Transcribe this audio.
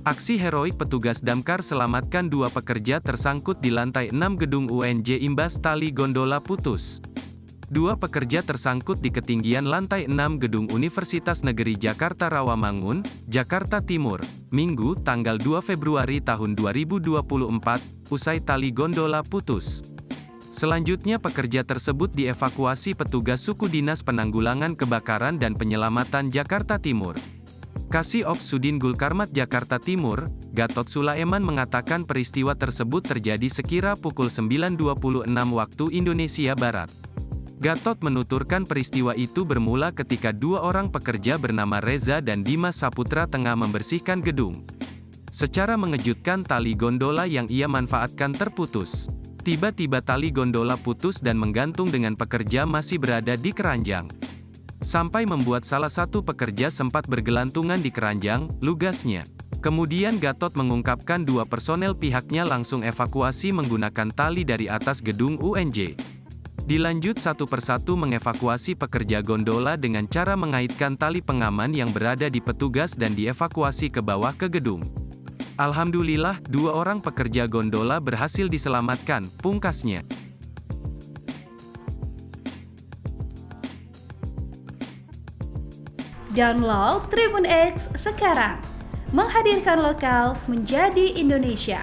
Aksi heroik petugas damkar selamatkan dua pekerja tersangkut di lantai 6 gedung UNJ imbas tali gondola putus. Dua pekerja tersangkut di ketinggian lantai 6 gedung Universitas Negeri Jakarta Rawamangun, Jakarta Timur, Minggu, tanggal 2 Februari tahun 2024, usai tali gondola putus. Selanjutnya pekerja tersebut dievakuasi petugas suku Dinas Penanggulangan Kebakaran dan Penyelamatan Jakarta Timur. Kasih Ops Sudin Gulkarmat Jakarta Timur, Gatot Sulaiman mengatakan peristiwa tersebut terjadi sekira pukul 9.26 waktu Indonesia Barat. Gatot menuturkan peristiwa itu bermula ketika dua orang pekerja bernama Reza dan Dimas Saputra tengah membersihkan gedung. Secara mengejutkan tali gondola yang ia manfaatkan terputus. Tiba-tiba tali gondola putus dan menggantung dengan pekerja masih berada di keranjang. Sampai membuat salah satu pekerja sempat bergelantungan di keranjang, lugasnya. Kemudian Gatot mengungkapkan dua personel pihaknya langsung evakuasi menggunakan tali dari atas gedung UNJ. Dilanjut satu persatu mengevakuasi pekerja gondola dengan cara mengaitkan tali pengaman yang berada di petugas dan dievakuasi ke bawah ke gedung. Alhamdulillah, dua orang pekerja gondola berhasil diselamatkan, pungkasnya. Download Tribun X sekarang, menghadirkan lokal menjadi Indonesia.